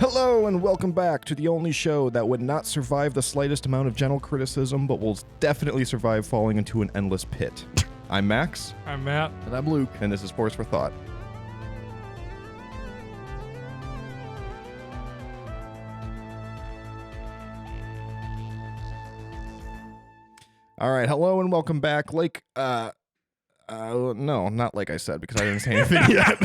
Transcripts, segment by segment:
Hello and welcome back to the only show that would not survive the slightest amount of gentle criticism, but will definitely survive falling into an endless pit. I'm Max. I'm Matt. And I'm Luke. And this is Force for Thought. All right, hello and welcome back. No, not like I said, because I didn't say anything yet.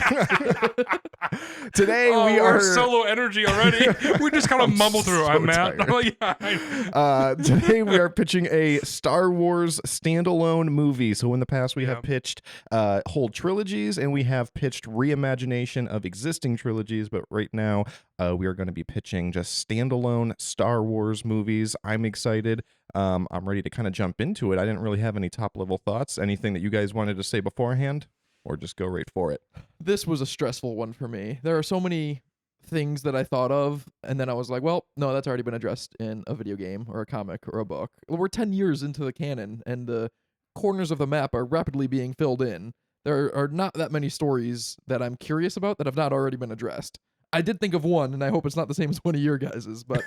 Today we we're are solo energy already. We just kind of mumble through. so I'm Matt. tired. Today we are pitching a Star Wars standalone movie. So in the past we have pitched whole trilogies and we have pitched reimagination of existing trilogies, but right now we are going to be pitching just standalone Star Wars movies. I'm excited. I'm ready to kind of jump into it. I didn't really have any top level thoughts. Anything that you guys wanted to say beforehand, or just go right for it? This was a stressful one for me. There are so many things that I thought of, and then I was like, well, no, that's already been addressed in a video game or a comic or a book. We're 10 years into the canon, and the corners of the map are rapidly being filled in. There are not that many stories that I'm curious about that have not already been addressed. I did think of one, and I hope it's not the same as one of your guys's, but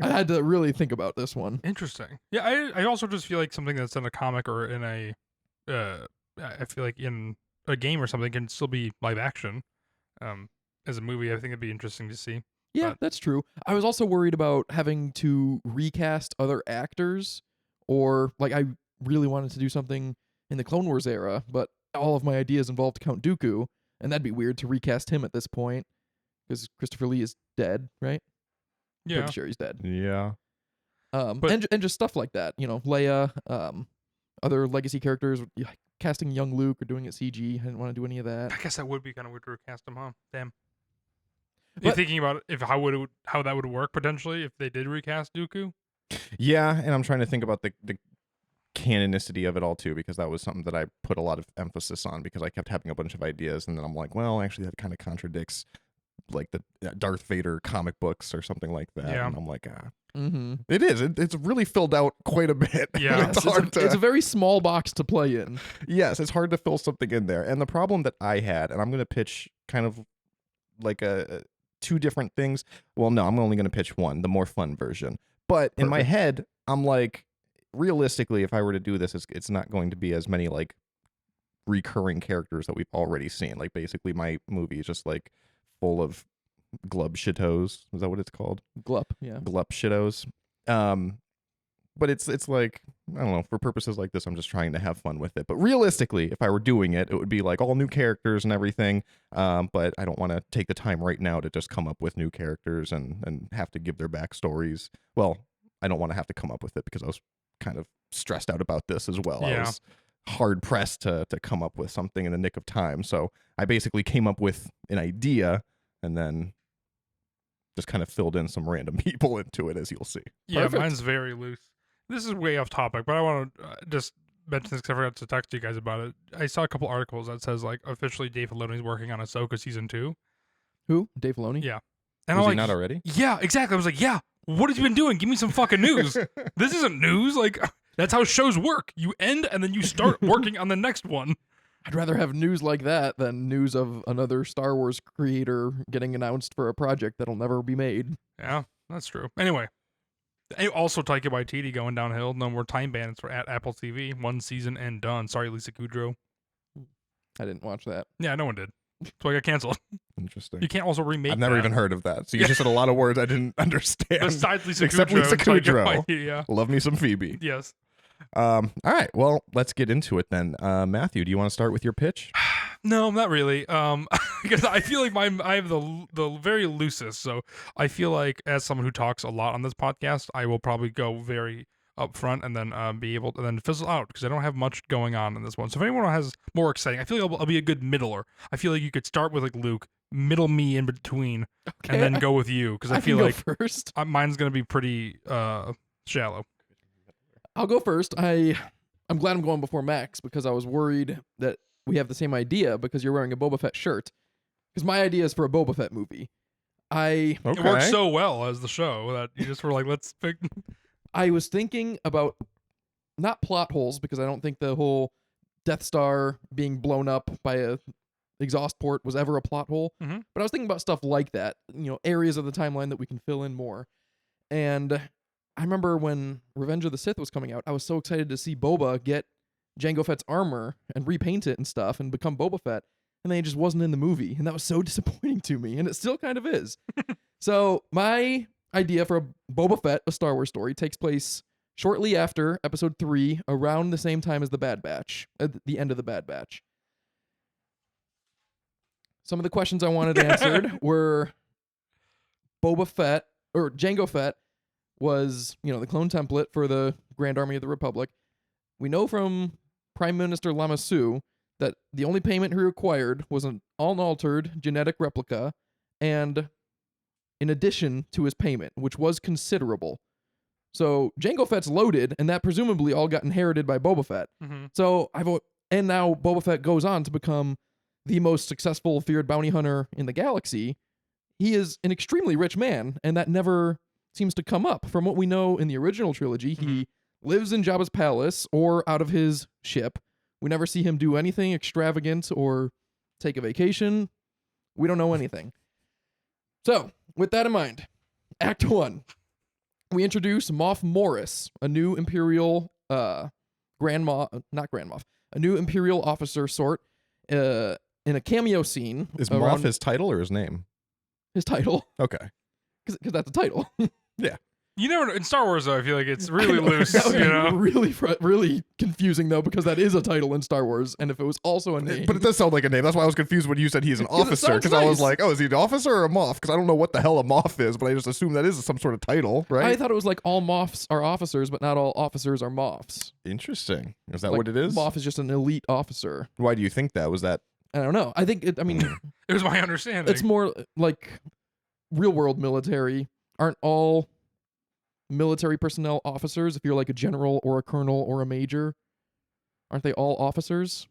I had to really think about this one. Interesting. Yeah, I also just feel like something that's in a comic or in a, I feel like in a game or something can still be live action. As a movie, I think it'd be interesting to see. Yeah, that's true. I was also worried about having to recast other actors, or like I really wanted to do something in the Clone Wars era, but all of my ideas involved Count Dooku, and that'd be weird to recast him at this point because Christopher Lee is dead, right? Yeah, Pretty sure he's dead. Yeah. And just stuff like that, Leia, other legacy characters, casting young Luke or doing it CG. I didn't want to do any of that. I guess that would be kind of weird to recast him, huh? Damn. But- You're thinking about how that would work potentially if they did recast Dooku? Yeah, and I'm trying to think about the canonicity of it all too, because that was something that I put a lot of emphasis on, because I kept having a bunch of ideas, and then I'm like, well, actually that kind of contradicts like the Darth Vader comic books or something like that. Yeah. And I'm like, Mm-hmm. it is. It's really filled out quite a bit. Yeah. It's a very small box to play in. Yes, it's hard to fill something in there. And the problem that I had, and I'm going to pitch kind of like two different things. Well, no, I'm only going to pitch one, the more fun version. But in my head, I'm like, realistically, if I were to do this, it's not going to be as many like recurring characters that we've already seen. Like basically my movie is just like full of glub shitos. Is that what it's called? Glup, yeah. Glup shitos. But it's like, I don't know, for purposes like this, I'm just trying to have fun with it. But realistically, if I were doing it, it would be like all new characters and everything. But I don't want to take the time right now to just come up with new characters and have to give their backstories. Well, I don't want to have to come up with it because I was kind of stressed out about this as well. Yeah. I was hard pressed to come up with something in the nick of time. So I basically came up with an idea and then just kind of filled in some random people into it, as you'll see. Yeah, Perfect. mine's very loose. This is way off topic, but I want to just mention this because I forgot to text you guys about it. I saw a couple articles that says like officially Dave Filoni's working on Ahsoka season 2. Who? Dave Filoni? Yeah, and Was I'm he like, not already? yeah, exactly. I was like, yeah, what have you been doing? Give me some fucking news. This isn't news. Like that's how shows work. You end and then you start working on the next one. I'd rather have news like that than news of another Star Wars creator getting announced for a project that'll never be made. Yeah, that's true. Anyway, also Taika Waititi going downhill. No more time bans for at Apple TV. 1 season and done. Sorry, Lisa Kudrow. I didn't watch that. Yeah, no one did. So I got canceled. Interesting. You can't also remake I've never that. even heard of that. So you just said a lot of words I didn't understand. Besides Lisa Except Kudrow. Lisa Taika Kudrow. Waititi, yeah. Love me some Phoebe. Yes. All right. Well, let's get into it then. Matthew, do you want to start with your pitch? No, not really. Because I feel like I have the very loosest. So I feel like as someone who talks a lot on this podcast, I will probably go very upfront and then be able to then fizzle out because I don't have much going on in this one. So if anyone has more exciting, I feel like I'll be a good middler. I feel like you could start with like Luke, middle me in between, Okay, and then go with you because I feel can like go first. mine's gonna be pretty shallow. I'll go first. I'm glad I'm going before Max because I was worried that we have the same idea because you're wearing a Boba Fett shirt. Because my idea is for a Boba Fett movie. Okay. It works so well as the show that you just were like, let's pick. I was thinking about not plot holes because I don't think the whole Death Star being blown up by a exhaust port was ever a plot hole. Mhm. But I was thinking about stuff like that, areas of the timeline that we can fill in more. And I remember when Revenge of the Sith was coming out, I was so excited to see Boba get Jango Fett's armor and repaint it and stuff and become Boba Fett. And then he just wasn't in the movie. And that was so disappointing to me. And it still kind of is. So my idea for a Boba Fett, a Star Wars story, takes place shortly after Episode 3, around the same time as the Bad Batch, at the end of the Bad Batch. Some of the questions I wanted answered were Boba Fett, or Jango Fett, was, the clone template for the Grand Army of the Republic. We know from Prime Minister Lama Su that the only payment he required was an unaltered genetic replica, and in addition to his payment, which was considerable. So Jango Fett's loaded, and that presumably all got inherited by Boba Fett. Mm-hmm. So and now Boba Fett goes on to become the most successful feared bounty hunter in the galaxy. He is an extremely rich man, and that never seems to come up. From what we know in the original trilogy, he lives in Jabba's palace or out of his ship. We never see him do anything extravagant or take a vacation. We don't know anything. So, with that in mind, Act 1. We introduce Moff Morris, a new Imperial a new Imperial officer sort, in a cameo scene. Is Moff his title or his name? His title. Okay. Because that's a title. Yeah. You never know. In Star Wars, though, I feel like it's really loose. That would be really confusing, though, because that is a title in Star Wars, and if it was also a name. But it does sound like a name. That's why I was confused when you said he's an officer, because I was nice. like, oh, is he an officer or a Moff? Because I don't know what the hell a Moff is, but I just assume that is some sort of title, right? I thought it was like all Moffs are officers, but not all officers are Moffs. Interesting. Is that Like, what it is? Moff is just an elite officer. Why do you think that? Was that... I don't know. I think It was my understanding. it's more like real world military. Aren't all military personnel officers? If you're like a general or a colonel or a major, aren't they all officers?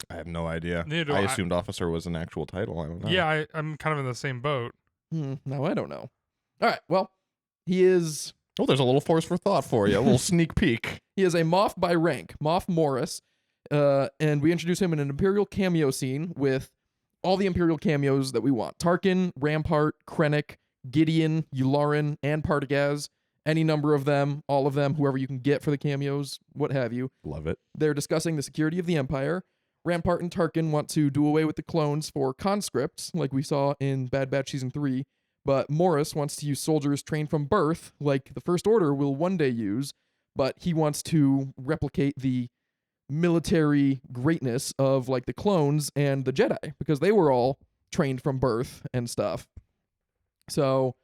I have no idea. Neither do I I. assumed officer was an actual title. I don't know. Yeah, I'm kind of in the same boat. No, I don't know. All right. Well, he is Oh, there's a little force for thought for you. A little sneak peek. a Moff by rank, Moff Morris, and we introduce him in an Imperial cameo scene with all the Imperial cameos that we want: Tarkin, Rampart, Krennic, Gideon, Yularen, and Partagaz. Any number of them, all of them, whoever you can get for the cameos, what have you. Love it. They're discussing the security of the Empire. Rampart and Tarkin want to do away with the clones for conscripts, like we saw in Bad Batch Season 3, but Morris wants to use soldiers trained from birth, like the First Order will one day use, but he wants to replicate the military greatness of like the clones and the Jedi, because they were all trained from birth and stuff. So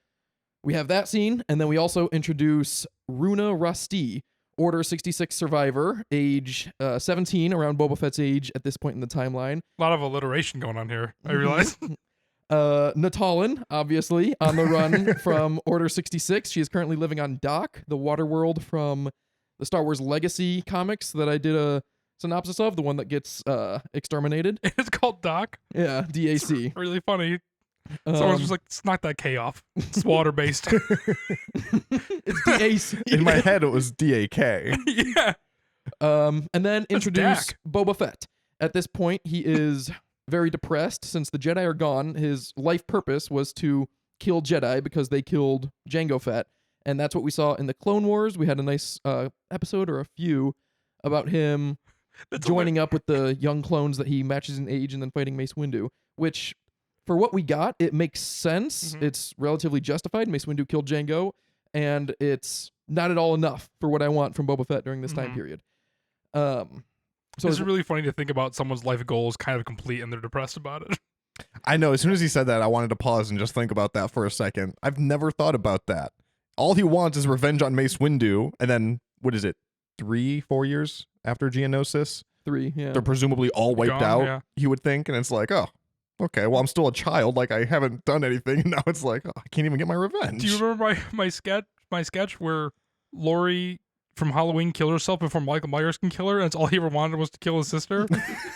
we have that scene, and then we also introduce Runa Rasti, Order 66 survivor, age 17, around Boba Fett's age at this point in the timeline. A lot of alliteration going on here, I realize. Natalan, obviously, on the run from Order 66. She is currently living on Dock, the water world from the Star Wars Legacy comics that I did a synopsis of, the one that gets exterminated. It's called Doc. Yeah, DAC. Really funny. Someone's just like, let's knock that K off. It's water based. It's DAC. In my head, it was DAK. Yeah. And then introduce Dak. Boba Fett. At this point, he is very depressed since the Jedi are gone. His life purpose was to kill Jedi because they killed Jango Fett. And that's what we saw in the Clone Wars. We had a nice episode or a few about him joining up with the young clones that he matches in age and then fighting Mace Windu, which, for what we got, it makes sense. Mhm. It's relatively justified. Mace Windu killed Jango, and it's not at all enough for what I want from Boba Fett during this time Mhm. period. So it's really funny to think about someone's life goal is kind of complete and they're depressed about it. I know. As soon as he said that, I wanted to pause and just think about that for a second. I've never thought about that. All he wants is revenge on Mace Windu, and then, what is it, 3-4 years after Geonosis? 3, yeah. They're presumably all wiped Gone, out, yeah. you would think, and it's like, oh, okay, well, I'm still a child, like, I haven't done anything, and now it's like, oh, I can't even get my revenge. Do you remember my sketch where Lori from Halloween killed herself before Michael Myers can kill her, and it's all he ever wanted was to kill his sister?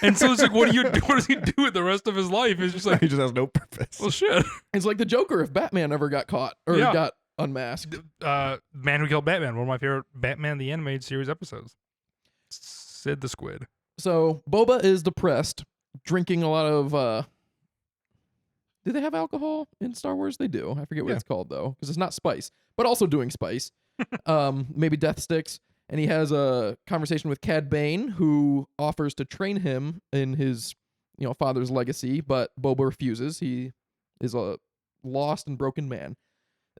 And so it's like, what does he do with the rest of his life? It's just like, He just has no purpose. well, shit. It's like the Joker if Batman ever got caught or Yeah. got unmasked. Man Who Killed Batman, one of my favorite Batman the Animated Series episodes. Sid the Squid. So Boba is depressed drinking a lot of. Do they have alcohol in Star Wars? They do. I forget what Yeah. it's called though, because it's not spice, but also doing spice. Maybe death sticks. And he has a conversation with Cad Bane, who offers to train him in his, father's legacy, but Boba refuses. He is a lost and broken man.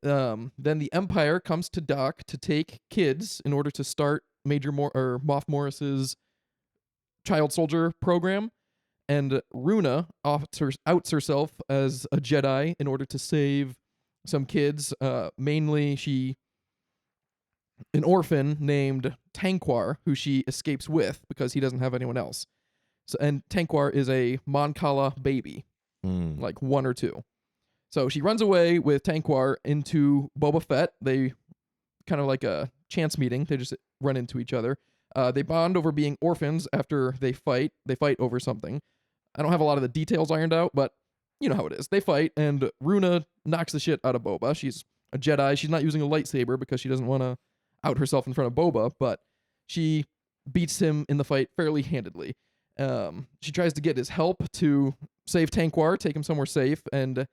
Then the Empire comes to Dock to take kids in order to start Moff Morris's child soldier program. And Runa outs herself as a Jedi in order to save some kids. Mainly, an orphan named Tanquar, who she escapes with because he doesn't have anyone else. And Tanquar is a Mon Cala baby, like 1 or 2. So she runs away with Tanquar into Boba Fett. They kind of like a chance meeting. They just run into each other. They bond over being orphans after they fight. They fight over something. I don't have a lot of the details ironed out, but you know how it is. They fight, and Runa knocks the shit out of Boba. She's a Jedi. She's not using a lightsaber because she doesn't want to out herself in front of Boba, but she beats him in the fight fairly handedly. She tries to get his help to save Tanquar, take him somewhere safe, and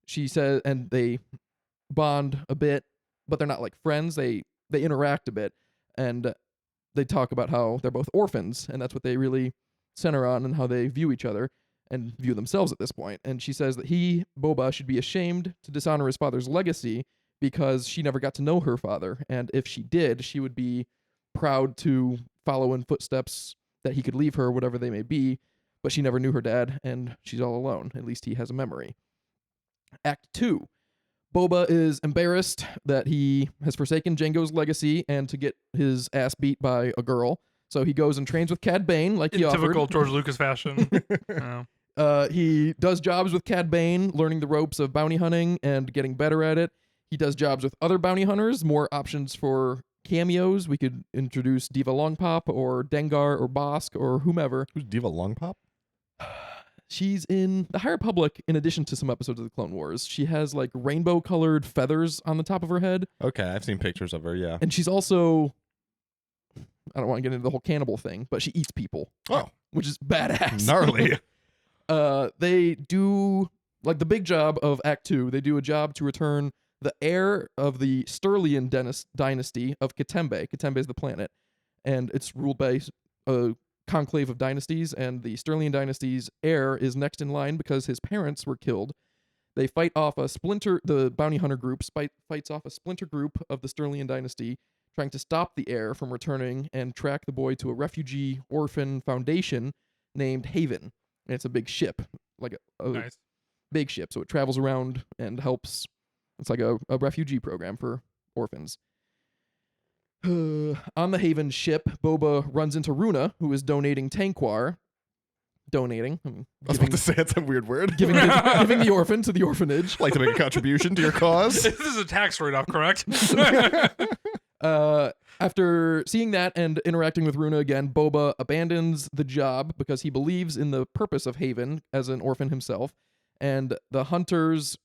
she says, and they bond a bit, but they're not like friends. They interact a bit, and they talk about how they're both orphans, and that's what they really center on, and how they view each other and view themselves at this point. And she says that Boba, should be ashamed to dishonor his father's legacy because she never got to know her father, and if she did, she would be proud to follow in footsteps that he could leave her, whatever they may be, but she never knew her dad, and she's all alone. At least he has a memory. Act 2. Boba is embarrassed that he has forsaken Jango's legacy and to get his ass beat by a girl. So he goes and trains with Cad Bane, like he In offered. typical George Lucas fashion. He does jobs with Cad Bane, learning the ropes of bounty hunting and getting better at it. He does jobs with other bounty hunters, more options for cameos. We could introduce Diva Longpop or Dengar or Bosk or whomever. Who's Diva Longpop? She's in the High Republic in addition to some episodes of the Clone Wars. She has like rainbow-colored feathers on the top of her head. Okay, I've seen pictures of her, yeah. And she's also, I don't want to get into the whole cannibal thing, but she eats people. Oh. Which is badass. Gnarly. They do, like the big job of Act 2, they do a job to return the heir of the Sterlian dynasty of Katembe. Katembe is the planet, and it's ruled by a conclave of dynasties, and the Sterlian dynasty's heir is next in line because his parents were killed. They fight off the bounty hunter group fights off a splinter group of the Sterlian dynasty, trying to stop the heir from returning and track the boy to a refugee orphan foundation named Haven. And it's a big ship, like a Nice. big ship, so it travels around and helps. It's like a refugee program for orphans. On the Haven ship, Boba runs into Runa, who is donating Tanquar. Donating. I was about to say it's a weird word. Giving the orphan to the orphanage. Like to make a contribution to your cause. This is a tax write-off, correct? After seeing that and interacting with Runa again, Boba abandons the job because he believes in the purpose of Haven as an orphan himself. And the hunters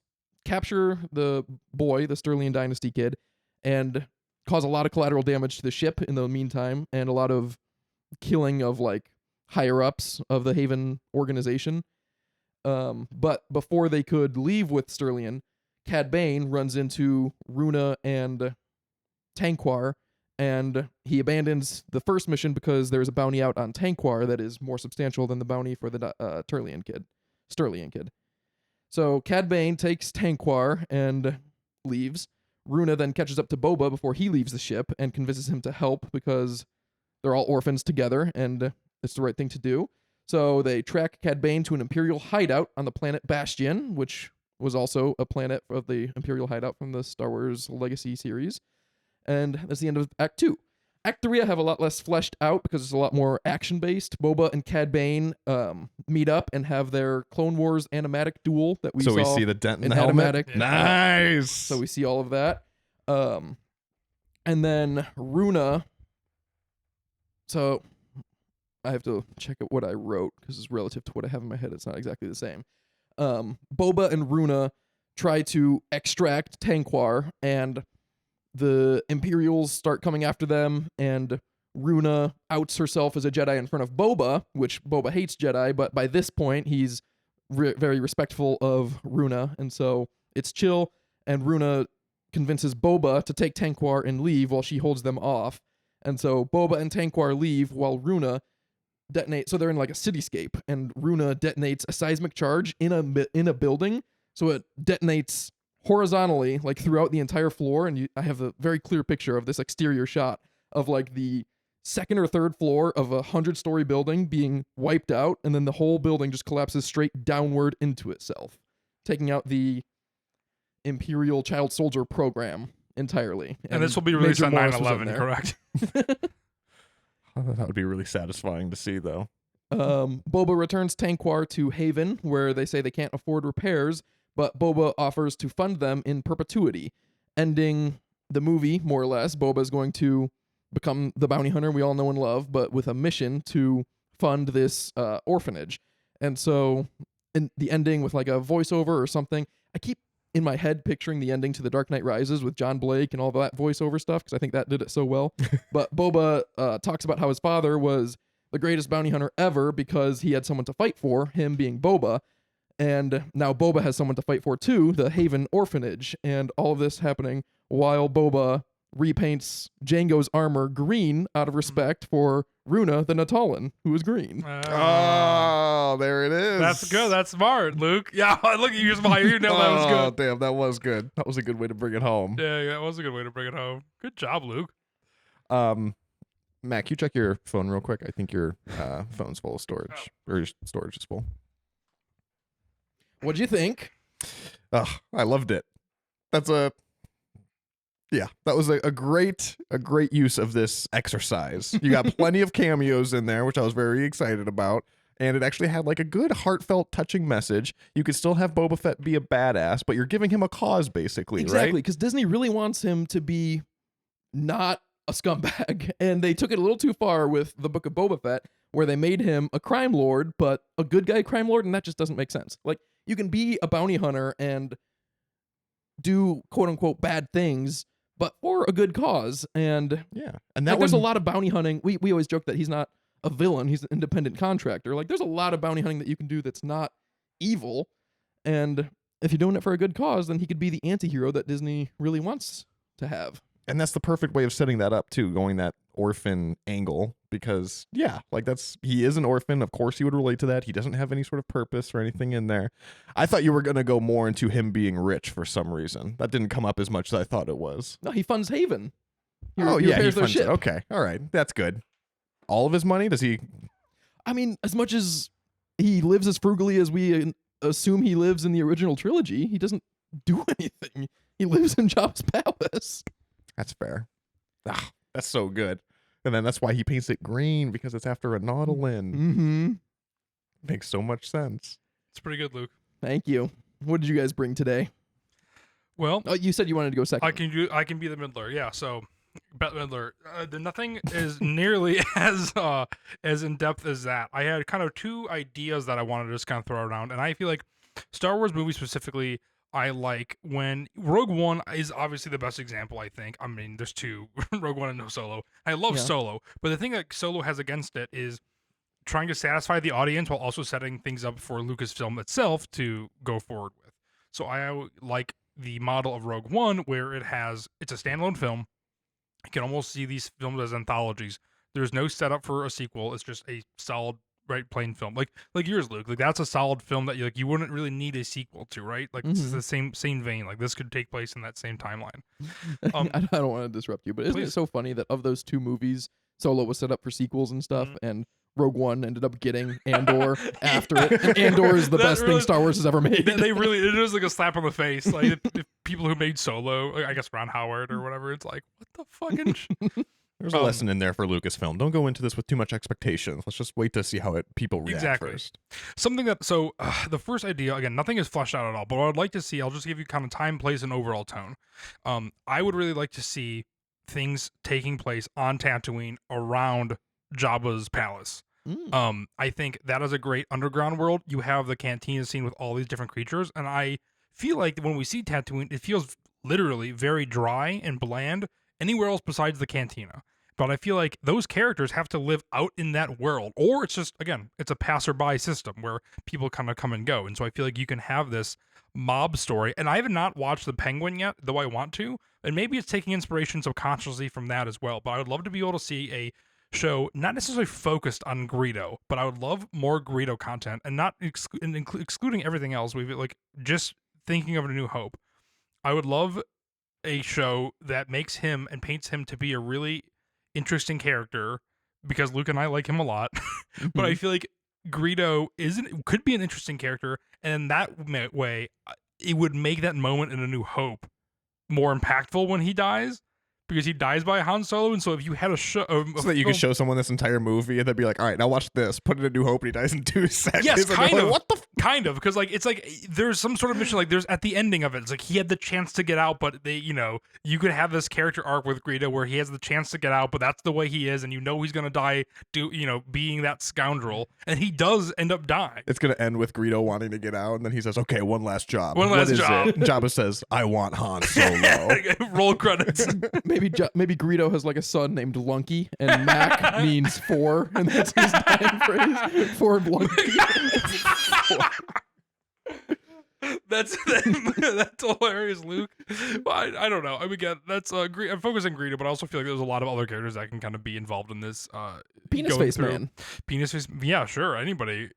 capture the boy, the Sterlian Dynasty kid, and cause a lot of collateral damage to the ship in the meantime, and a lot of killing of like higher-ups of the Haven organization. But before they could leave with Sterlian, Cad Bane runs into Runa and Tanquar, and he abandons the first mission because there's a bounty out on Tanquar that is more substantial than the bounty for the Sterlian kid. So Cad Bane takes Tanquar and leaves. Runa then catches up to Boba before he leaves the ship and convinces him to help because they're all orphans together and it's the right thing to do. So they track Cad Bane to an Imperial hideout on the planet Bastion, which was also a planet of the Imperial hideout from the Star Wars Legacy series. And that's the end of Act 2. Act 3 I have a lot less fleshed out because it's a lot more action-based. Boba and Cad Bane meet up and have their Clone Wars animatic duel that we saw. So we see the dent in the animatic. helmet. Nice. So we see all of that. And then Runa. So I have to check out what I wrote because it's relative to what I have in my head. It's not exactly the same. Boba and Runa try to extract Tanquar, and the Imperials start coming after them, and Runa outs herself as a Jedi in front of Boba, which Boba hates Jedi, but by this point he's very respectful of Runa, and so it's chill. And Runa convinces Boba to take Tanquar and leave while she holds them off. And so Boba and Tanquar leave while Runa detonates. So they're in like a cityscape, and Runa detonates a seismic charge in a building. So it detonates horizontally, like throughout the entire floor. And I have a very clear picture of this exterior shot of like the second or third floor of a 100-story building being wiped out, and then the whole building just collapses straight downward into itself, taking out the Imperial Child Soldier program entirely. And this will be released Major on Morris was in 9/11, there. correct? That would be really satisfying to see, though. Boba returns Tanquar to Haven, where they say they can't afford repairs, but Boba offers to fund them in perpetuity. Ending the movie, more or less, Boba is going to become the bounty hunter we all know and love, but with a mission to fund this orphanage. And so, in the ending with like a voiceover or something, I keep in my head picturing the ending to The Dark Knight Rises with John Blake and all that voiceover stuff, because I think that did it so well. But Boba talks about how his father was the greatest bounty hunter ever because he had someone to fight for, him being Boba. And now Boba has someone to fight for too, the Haven Orphanage. And all of this happening while Boba repaints Jango's armor green out of respect for Runa the Natalan, who is green. Oh, there it is. That's good. That's smart, Luke. Yeah, look at you smile. You know that was Oh, good. damn, that was good. That was a good way to bring it home. Yeah, that was a good way to bring it home. Good job, Luke. Mac, you check your phone real quick. I think your phone's full of storage, or your storage is full. What'd you think? Oh, I loved it. That was a great use of this exercise. You got plenty of cameos in there, which I was very excited about. And it actually had like a good, heartfelt, touching message. You could still have Boba Fett be a badass, but you're giving him a cause, basically, Exactly, right? because Disney really wants him to be not a scumbag. And they took it a little too far with the Book of Boba Fett, where they made him a crime lord, but a good guy crime lord, and that just doesn't make sense. Like, you can be a bounty hunter and do quote-unquote bad things, but for a good cause. And Yeah. And that like, there's a one, lot of bounty hunting. We always joke that he's not a villain, he's an independent contractor. Like, there's a lot of bounty hunting that you can do that's not evil. And if you're doing it for a good cause, then he could be the anti-hero that Disney really wants to have. and that's the perfect way of setting that up too, going that orphan angle, because he is an orphan. Of course he would relate to that. He doesn't have any sort of purpose or anything in there. I thought you were going to go more into him being rich for some reason. That didn't come up as much as I thought it was. No, he funds Haven. He He repairs their funds it. ship. Okay. All right. That's good. All of his money? Does he? I mean, as much as he lives as frugally as we assume he lives in the original trilogy, he doesn't do anything. He lives in Jabba's palace. That's fair. Ah, that's so good. And then that's why he paints it green, because it's after a Nautilin. Mm-hmm. Makes so much sense. It's pretty good, Luke. Thank you. What did you guys bring today? Well, Oh, you said you wanted to go second. I can be the middler. Yeah, so Bette Midler. Nothing is nearly as in depth as that. I had kind of two ideas that I wanted to just kind of throw around, and I feel like Star Wars movies specifically, I like when Rogue One is obviously the best example. I think. I mean, there's two, Rogue One and no Solo. I love Yeah. Solo, but the thing that Solo has against it is trying to satisfy the audience while also setting things up for Lucasfilm itself to go forward with. So I like the model of Rogue One, where it's a standalone film. You can almost see these films as anthologies. There's no setup for a sequel. It's just a solid, right, plain film. Like yours, Luke. Like, that's a solid film that you wouldn't really need a sequel to, right? Like, this is the same vein. Like, this could take place in that same timeline. I don't want to disrupt you, but isn't it Please. so funny that of those two movies, Solo was set up for sequels and stuff, and Rogue One ended up getting Andor after it. And Andor is the That best thing really- Star Wars has ever made. They really, it is like a slap on the face. Like, if people who made Solo, I guess Ron Howard or whatever, it's like, what the fucking There's a lesson in there for Lucasfilm. Don't go into this with too much expectations. Let's just wait to see how people react Exactly. first. Something that, the first idea, again, nothing is fleshed out at all, but what I'd like to see, I'll just give you kind of time, place, and overall tone. I would really like to see things taking place on Tatooine around Jabba's palace. I think that is a great underground world. You have the cantina scene with all these different creatures, and I feel like when we see Tatooine, it feels literally very dry and bland anywhere else besides the cantina. but I feel like those characters have to live out in that world, or it's just, again, it's a passerby system where people kind of come and go. And so I feel like you can have this mob story, and I have not watched The Penguin yet, though I want to, and maybe it's taking inspiration subconsciously from that as well. But I would love to be able to see a show not necessarily focused on Greedo, but I would love more Greedo content, and not excluding everything else. We've like just thinking of A New Hope. I would love a show that makes him and paints him to be a really interesting character, because Luke and I like him a lot. But I feel like Greedo could be an interesting character, and in that way, it would make that moment in A New Hope more impactful when he dies, because he dies by Han Solo. And so if you had a show, so that you could show someone this entire movie and they'd be like, all right, now watch this, put it in New Hope, and he dies in 2 seconds. Yes, kind of. What the kind of, because like it's like there's some sort of mission, like there's at the ending of it, it's like he had the chance to get out, but they, you could have this character arc with Greedo where he has the chance to get out, but that's the way he is, and he's gonna die being that scoundrel, and he does end up dying. It's gonna end with Greedo wanting to get out, and then he says, okay, one last job. One last job. Jabba says, I want Han Solo. Roll credits. Maybe Greedo has like a son named Lunky, and Mac means 4, and that's his dying phrase. 4 Lunky. That's hilarious, Luke. Well, I don't know. I mean, again, that's I'm focusing on Greedo, but I also feel like there's a lot of other characters that can kind of be involved in this. Penis face man. Penis face. Yeah, sure. Anybody.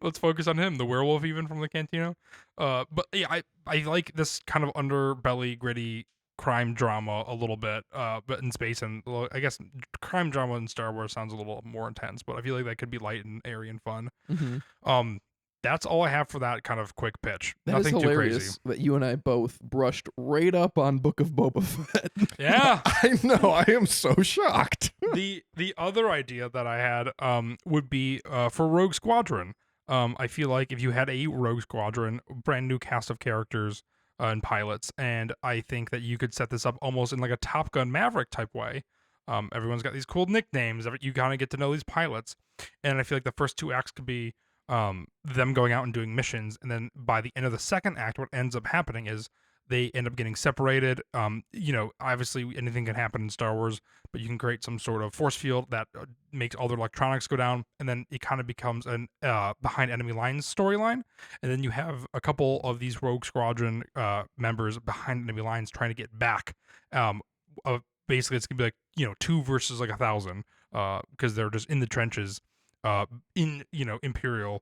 Let's focus on him. The werewolf, even from the Cantina. But yeah, I like this kind of underbelly, gritty crime drama a little bit, but in space, and I guess crime drama in Star Wars sounds a little more intense, but I feel like that could be light and airy and fun. That's all I have for that kind of quick pitch. That Nothing is too hilarious crazy. that you and I both brushed right up on Book of Boba Fett. Yeah. I know. I am so shocked. The other idea that I had would be for Rogue Squadron. I feel like if you had a Rogue Squadron, brand new cast of characters and pilots, and I think that you could set this up almost in like a Top Gun Maverick type way. Everyone's got these cool nicknames. You kind of get to know these pilots, and I feel like the first 2 acts could be them going out and doing missions, and then by the end of the second act, what ends up happening is they end up getting separated. Obviously anything can happen in Star Wars, but you can create some sort of force field that makes all their electronics go down, and then it kind of becomes an behind enemy lines storyline, and then you have a couple of these Rogue Squadron members behind enemy lines trying to get back. Basically it's gonna be like 2 versus like 1,000, because they're just in the trenches in Imperial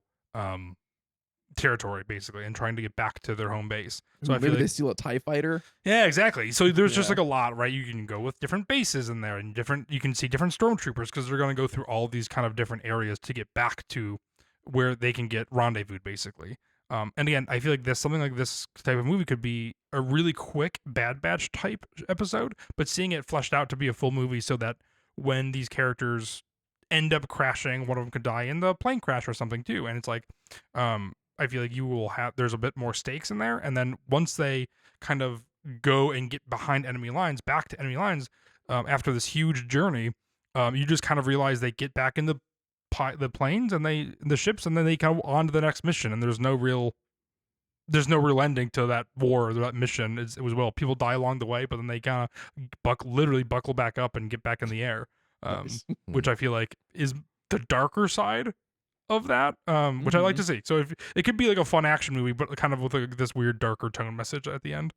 territory, basically, and trying to get back to their home base. So I feel Maybe like they steal a TIE fighter. yeah, exactly. So there's just Yeah. like a lot, right? You can go with different bases in there, and you can see different stormtroopers, because they're going to go through all these kind of different areas to get back to where they can get rendezvoused, basically. And again, I feel like something like this type of movie could be a really quick Bad Batch type episode, but seeing it fleshed out to be a full movie, so that when these characters end up crashing, one of them could die in the plane crash or something too. And it's like, I feel like there's a bit more stakes in there. And then once they kind of go and get behind enemy lines, back to enemy lines, after this huge journey, you just kind of realize they get back in the planes and the ships, and then they kind of on to the next mission. And there's no real ending to that war or that mission. It was, well, people die along the way, but then they kind of literally buckle back up and get back in the air. Nice. Which I feel like is the darker side of that, which I like to see. So if it could be like a fun action movie, but kind of with this weird darker tone message at the end.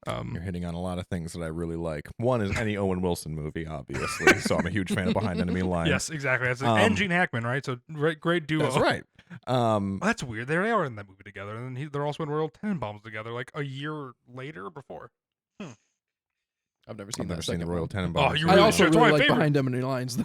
You're hitting on a lot of things that I really like. One is any Owen Wilson movie, obviously. So I'm a huge fan of Behind Enemy Lines. Yes, exactly. That's and Gene Hackman, right? So great duo. That's right. Well, that's weird. They are in that movie together, and then they're also in Royal Tenenbaums together, like a year later before. I've never seen I've that. never seen the second Royal one. Tenenbaums. Oh, you I really also should. It's really my like favorite. Behind Enemy Lines, though.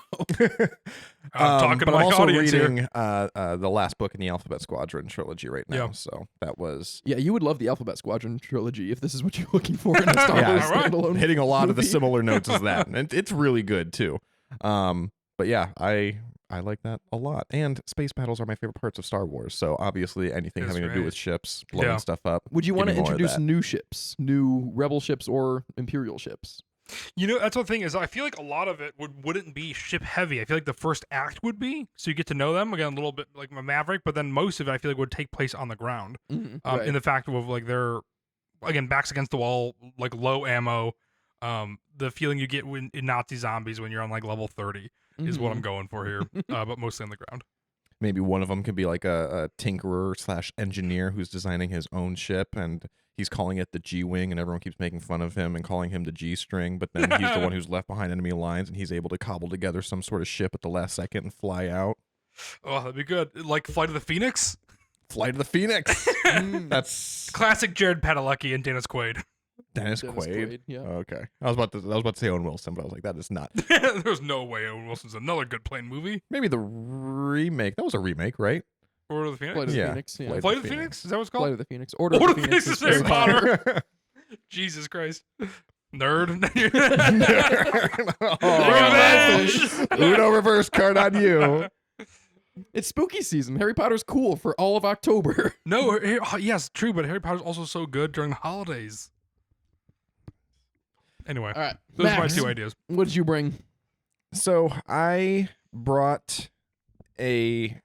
I'm talking but to my I'm also audience here. reading the last book in the Alphabet Squadron trilogy right now. Yeah. So that was Yeah, you would love the Alphabet Squadron trilogy if this is what you're looking for in a Star Yeah, Wars all right. standalone. hitting a lot of the movie. similar notes as that. And it's really good too. But yeah, I like that a lot. And space battles are my favorite parts of Star Wars. So obviously anything That's having to do great. with ships, blowing Yeah. stuff up. Would you Give want to me more of introduce that. new ships, new Rebel ships or Imperial ships? That's the thing is, I feel like a lot of it wouldn't be ship heavy. I feel like the first act would be, so you get to know them again a little bit like a Maverick, but then most of it I feel like would take place on the ground. Right. In the fact of like they're again backs against the wall, like low ammo, The feeling you get in Nazi zombies when you're on like level 30 is what I'm Mhm. going for here, but mostly on the ground. Maybe one of them could be like a tinkerer / engineer who's designing his own ship, and he's calling it the G-wing, and everyone keeps making fun of him and calling him the G-string. But then he's the one who's left behind enemy lines, and he's able to cobble together some sort of ship at the last second and fly out. Oh, that'd be good. Like Flight of the Phoenix. Flight of the Phoenix. That's Classic Jared Padalecki and Dennis Quaid. Dennis Quaid. Yeah. Okay, I was about to say Owen Wilson, but I was like, that is not. There's no way Owen Wilson's another good plane movie. Maybe the remake. That was a remake, right? Order of the Phoenix. Flight of the Yeah. Phoenix. Yeah. Flight of the Phoenix? Is that what it's Flight called? of the Phoenix. Order Order of the Phoenix is Harry Harry Potter. Jesus Christ. Nerd. Oh, Uno reverse card on you. It's spooky season. Harry Potter's cool for all of October. No, yes, true, but Harry Potter's also so good during the holidays. Anyway, All right. those are my Max, 2 ideas. what did you bring? So I brought a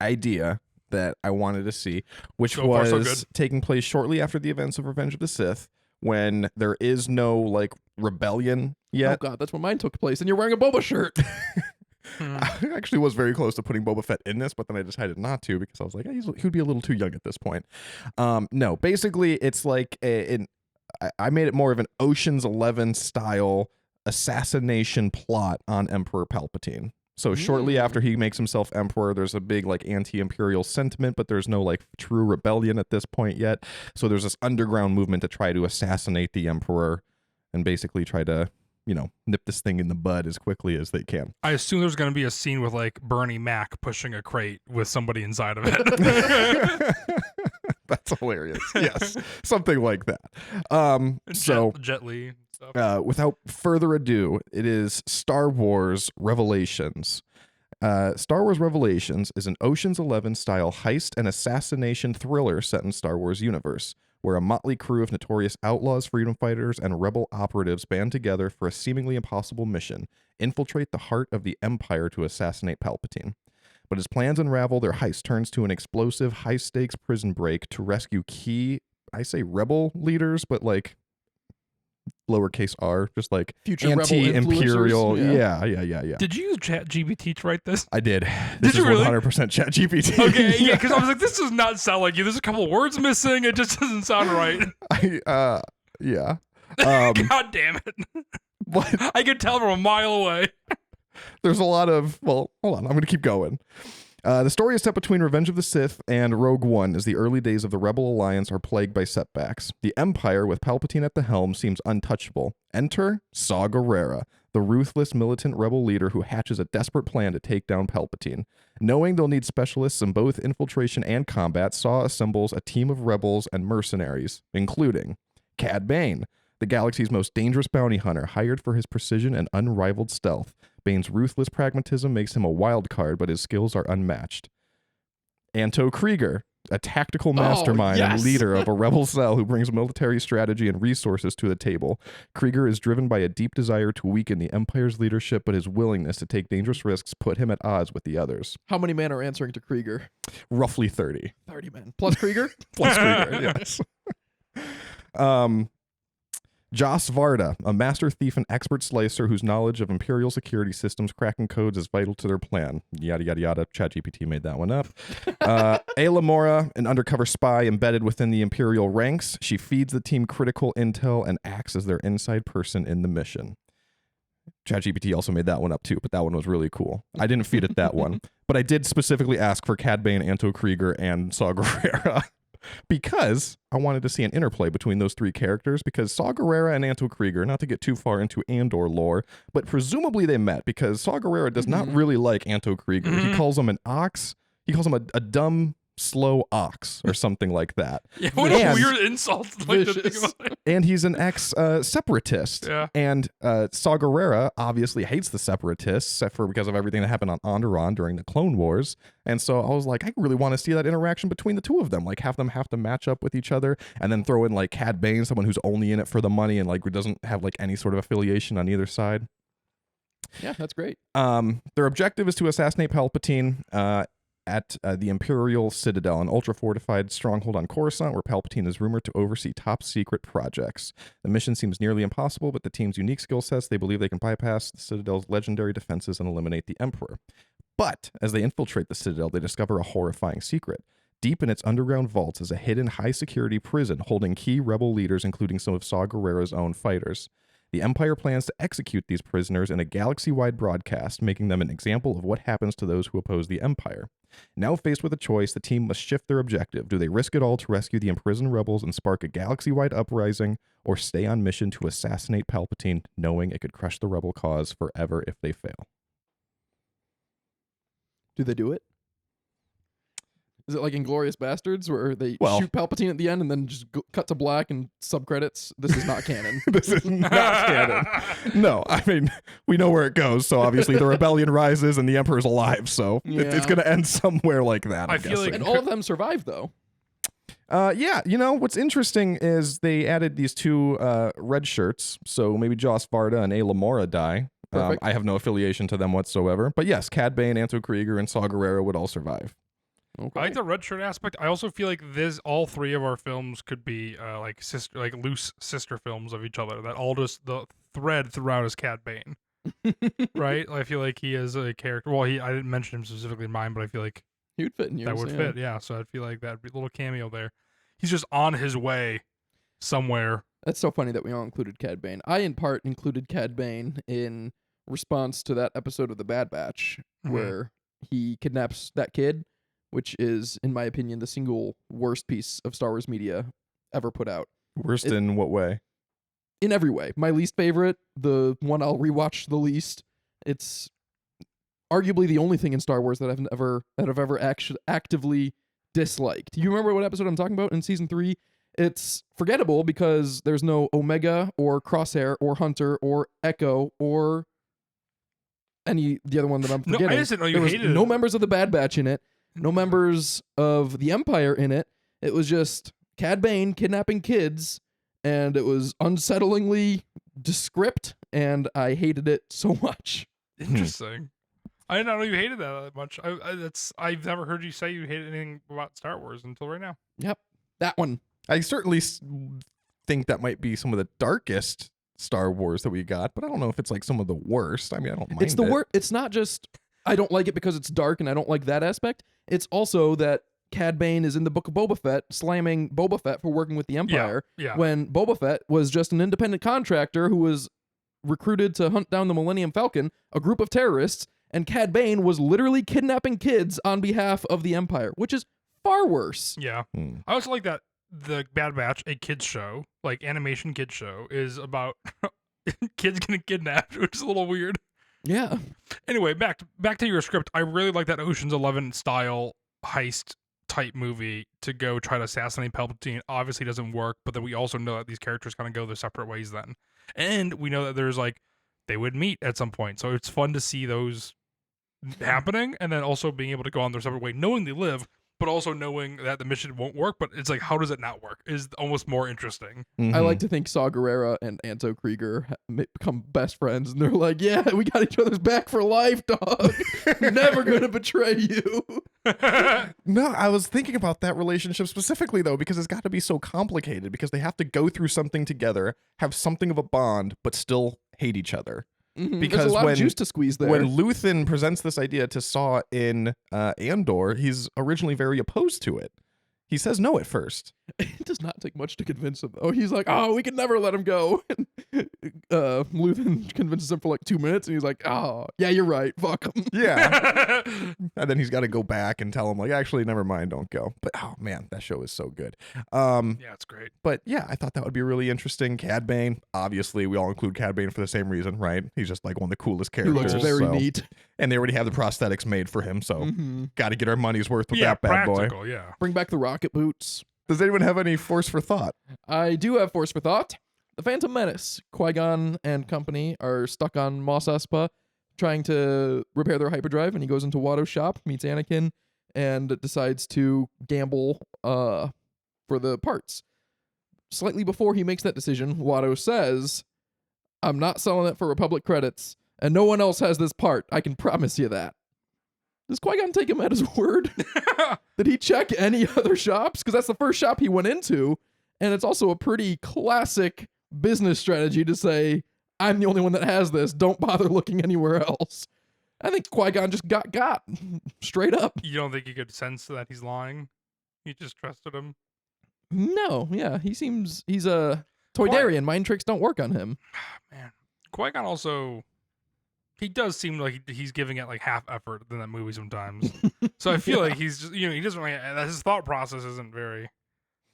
idea that I wanted to see, which So far, so was good. taking place shortly after the events of Revenge of the Sith, when there is no like rebellion yet. Oh god, that's when mine took place, and you're wearing a Boba shirt. I actually was very close to putting Boba Fett in this, but then I decided not to because I was like, he would be a little too young at this point. No, basically, it's like I made it more of an Ocean's 11 style assassination plot on Emperor Palpatine. So shortly after he makes himself emperor, there's a big like anti-imperial sentiment, but there's no like true rebellion at this point yet. So there's this underground movement to try to assassinate the emperor and basically try to, nip this thing in the bud as quickly as they can. I assume there's going to be a scene with like Bernie Mac pushing a crate with somebody inside of it. That's hilarious. Yes, something like that. So Jet Li and stuff. without further ado, it is Star Wars Revelations. Star Wars Revelations is an Ocean's 11 style heist and assassination thriller set in Star Wars universe, where a motley crew of notorious outlaws, freedom fighters, and rebel operatives band together for a seemingly impossible mission: infiltrate the heart of the Empire to assassinate Palpatine. But as plans unravel, their heist turns to an explosive, high-stakes prison break to rescue key, I say rebel leaders, but like lowercase r, just like Future rebel anti-imperial. influencers, Yeah. Did you use ChatGPT to write this? I did. This Did you is really? 100% ChatGPT. Okay, yeah, because I was like, this does not sound like you. There's a couple of words missing. It just doesn't sound right. Yeah. God damn it. But I could tell from a mile away. there's a lot of, well, hold on, I'm going to keep going. The story is set between Revenge of the Sith and Rogue One as the early days of the Rebel Alliance are plagued by setbacks. The Empire, with Palpatine at the helm, seems untouchable. Enter Saw Gerrera, the ruthless militant rebel leader who hatches a desperate plan to take down Palpatine. Knowing they'll need specialists in both infiltration and combat, Saw assembles a team of rebels and mercenaries, including Cad Bane, the galaxy's most dangerous bounty hunter, hired for his precision and unrivaled stealth. Bane's ruthless pragmatism makes him a wild card, but his skills are unmatched. Anto Krieger, a tactical mastermind and yes. leader of a rebel cell who brings military strategy and resources to the table. Krieger is driven by a deep desire to weaken the Empire's leadership, but his willingness to take dangerous risks put him at odds with the others. How many men are answering to Krieger? Roughly 30. 30 men. Plus Krieger? Plus Krieger, yes. Joss Varda, a master thief and expert slicer whose knowledge of Imperial security systems, cracking codes is vital to their plan. Yada, yada, yada. ChatGPT made that one up. Ayla Mora, an undercover spy embedded within the Imperial ranks. She feeds the team critical intel and acts as their inside person in the mission. ChatGPT also made that one up too, but that one was really cool. I didn't feed it that one, but I did specifically ask for Cad Bane, Anto Krieger, and Saw Gerrera. Because I wanted to see an interplay between those three characters, because Saw Gerrera and Anto Krieger, not to get too far into Andor lore, but presumably they met because Saw Gerrera does not really like Anto Krieger. He calls him an ox. He calls him a dumb, slow ox or something like that. Yeah, what a And- weird insult. Like, to think Vicious. about it. And he's an ex-separatist. Yeah. And Saw Gerrera obviously hates the separatists because of everything that happened on Onderon during the Clone Wars. And so I was like, I really want to see that interaction between the two of them. Like, have them have to match up with each other, and then throw in like Cad Bane, someone who's only in it for the money and like doesn't have like any sort of affiliation on either side. Yeah, that's great. Their objective is to assassinate Palpatine. at the Imperial Citadel, an ultra-fortified stronghold on Coruscant where Palpatine is rumored to oversee top-secret projects. The mission seems nearly impossible, but the team's unique skill sets, they believe they can bypass the Citadel's legendary defenses and eliminate the Emperor. But as they infiltrate the Citadel, they discover a horrifying secret. Deep in its underground vaults is a hidden high-security prison holding key rebel leaders, including some of Saw Gerrera's own fighters. The Empire plans to execute these prisoners in a galaxy-wide broadcast, making them an example of what happens to those who oppose the Empire. Now faced with a choice, the team must shift their objective. Do they risk it all to rescue the imprisoned rebels and spark a galaxy-wide uprising, or stay on mission to assassinate Palpatine, knowing it could crush the rebel cause forever if they fail? Do they do it? Is it like Inglourious Bastards where they Well- shoot Palpatine at the end and then just cut to black and subcredits? This is not canon. This is not canon. No, I mean, we know where it goes, so obviously the rebellion rises and the Emperor's alive, so it's Yeah. going to end somewhere like that, I'm I feel like- guessing. And all of them survive, though. Yeah, what's interesting is they added these two red shirts, so maybe Joss Varda and Ayla Mora die. Perfect. I have no affiliation to them whatsoever, but yes, Cad Bane, Anto Krieger, and Saw Gerrera would all survive. Okay. I like the red shirt aspect. I also feel like all three of our films could be loose sister films of each other. That all just the thread throughout is Cad Bane, right? I feel like he is a character. Well, I didn't mention him specifically in mine, but I feel like He would fit in yours. that would yeah. fit. Yeah, so I feel like that'd be a little cameo there. He's just on his way somewhere. That's so funny that we all included Cad Bane. I, in part, included Cad Bane in response to that episode of The Bad Batch Mhm. where he kidnaps that kid, which is, in my opinion, the single worst piece of Star Wars media ever put out. Worst in what way? In every way. My least favorite, the one I'll rewatch the least. It's arguably the only thing in Star Wars that I've ever actually actively disliked. Do you remember what episode I'm talking about in season 3? It's forgettable because there's no Omega or Crosshair or Hunter or Echo or the other one that I'm No, forgetting. I just didn't know you there was hated no it. members of the Bad Batch in it, no members of the Empire in it. It was just Cad Bane kidnapping kids, and it was unsettlingly descript, and I hated it so much. Interesting. I did not know you hated that much. I've never heard you say you hated anything about Star Wars until right now. Yep, that one. I certainly think that might be some of the darkest Star Wars that we got, but I don't know if it's like some of the worst. I mean, I don't mind It's the it. worst. It's not just I don't like it because it's dark and I don't like that aspect. It's also that Cad Bane is in the Book of Boba Fett slamming Boba Fett for working with the Empire Yeah. when Boba Fett was just an independent contractor who was recruited to hunt down the Millennium Falcon, a group of terrorists, and Cad Bane was literally kidnapping kids on behalf of the Empire, which is far worse. Yeah. Hmm. I also like that the Bad Batch, a kids show, like animation kids show, is about kids getting kidnapped, which is a little weird. Yeah. Anyway, back to your script. I really like that Ocean's 11 style heist type movie to go try to assassinate Palpatine. Obviously doesn't work, but then we also know that these characters kind of go their separate ways then. And we know that there's they would meet at some point. So it's fun to see those happening and then also being able to go on their separate way, knowing they live, but also knowing that the mission won't work. But it's how does it not work is almost more interesting. I Mhm. like to think Saw Gerrera and Anto Krieger become best friends, and they're like, "Yeah, we got each other's back for life, dog. Never gonna betray you." No, I was thinking about that relationship specifically though, because it's got to be so complicated because they have to go through something together, have something of a bond, but still hate each other. Mhm, Because there's a lot when- of juice to squeeze there. When Luthen presents this idea to Saw in Andor, he's originally very opposed to it. He says no at first. It does not take much to convince him. Oh, he's like, "Oh, we can never let him go." Luthen convinces him for like 2 minutes, and he's like, "Oh, yeah, you're right. Fuck him." Yeah. And then he's got to go back and tell him actually, never mind, don't go. But oh man, that show is so good. Yeah, it's great. But yeah, I thought that would be really interesting. Cad Bane, obviously, we all include Cad Bane for the same reason, right? He's just one of the coolest He characters. looks very so- neat. And they already have the prosthetics made for him, so Mhm. got to get our money's worth with Yeah, that bad boy. practical, yeah. Bring back the rocket boots. Does anyone have any force for thought? I do have force for thought. The Phantom Menace. Qui-Gon and company are stuck on Mos Espa trying to repair their hyperdrive, and he goes into Watto's shop, meets Anakin, and decides to gamble for the parts. Slightly before he makes that decision, Watto says, "I'm not selling it for Republic credits, and no one else has this part. I can promise you that." Does Qui-Gon take him at his word? Did he check any other shops? Because that's the first shop he went into, and it's also a pretty classic business strategy to say, I'm the only one that has this. Don't bother looking anywhere else. I think Qui-Gon just got straight up. You don't think you could sense that he's lying? You just trusted him? No, yeah, he's a Toydarian. Mind tricks don't work on him. Man, Qui-Gon also, he does seem like he's giving it like half effort in that movie sometimes. So I feel like he's just, he doesn't really, his thought process isn't very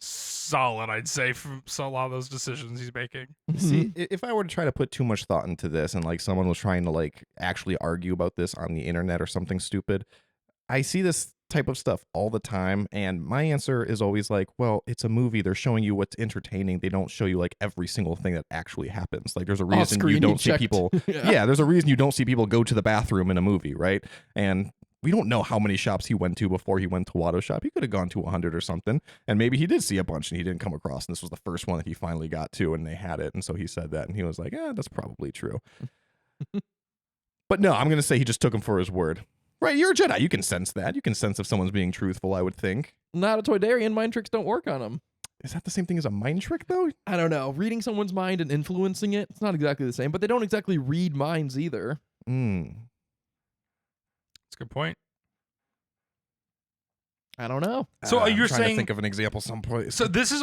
solid, I'd say, from a lot of those decisions he's making. See, if I were to try to put too much thought into this and like someone was trying to like actually argue about this on the internet or something stupid, I see this type of stuff all the time, and my answer is always like, well, it's a movie. They're showing you what's entertaining. They don't show you like every single thing that actually happens. Like there's a reason Off-screen, you don't see checked. people Yeah. there's a reason you don't see people go to the bathroom in a movie, right? And we don't know how many shops he went to before he went to Watto Shop. He could have gone to 100 or something, and maybe he did see a bunch and he didn't come across, and this was the first one that he finally got to, and they had it, and so he said that, and he was like, that's probably true. But no, I'm gonna say he just took him for his word. Right, you're a Jedi. You can sense that. You can sense if someone's being truthful, I would think. Not a Toydarian. Mind tricks don't work on him. Is that the same thing as a mind trick, though? I don't know. Reading someone's mind and influencing it, it's not exactly the same, but they don't exactly read minds either. Mm. That's a good point. I don't know. So I'm you're trying to saying, think of an example someplace. so this is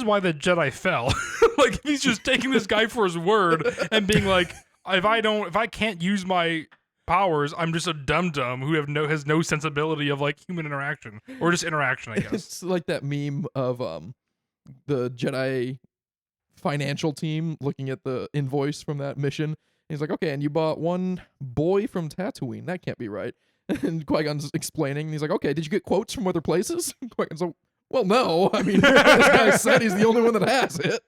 why the Jedi fell. Like he's just taking this guy for his word and being like, if I can't use my powers, I'm just a dum-dum who has no sensibility of like human interaction or just interaction, I guess. It's like that meme of the Jedi financial team looking at the invoice from that mission. He's like, okay, and you bought one boy from Tatooine. That can't be right. And Qui-Gon's explaining. And he's like, okay, did you get quotes from other places? Qui-Gon's like, well, no. I mean, this guy said he's the only one that has it.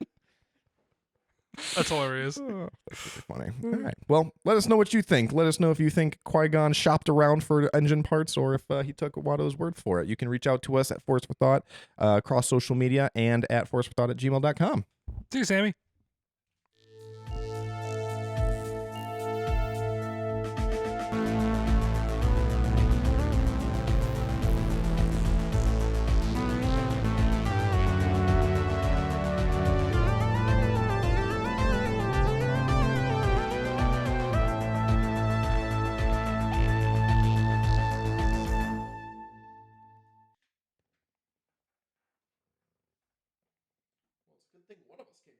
That's hilarious. Oh, that's really funny. All right. Well, let us know what you think. Let us know if you think Qui-Gon shopped around for engine parts or if he took Watto's word for it. You can reach out to us at Force for Thought across social media and at forceforthought@gmail.com. See you, Sammy. Well, it's a good thing one of us came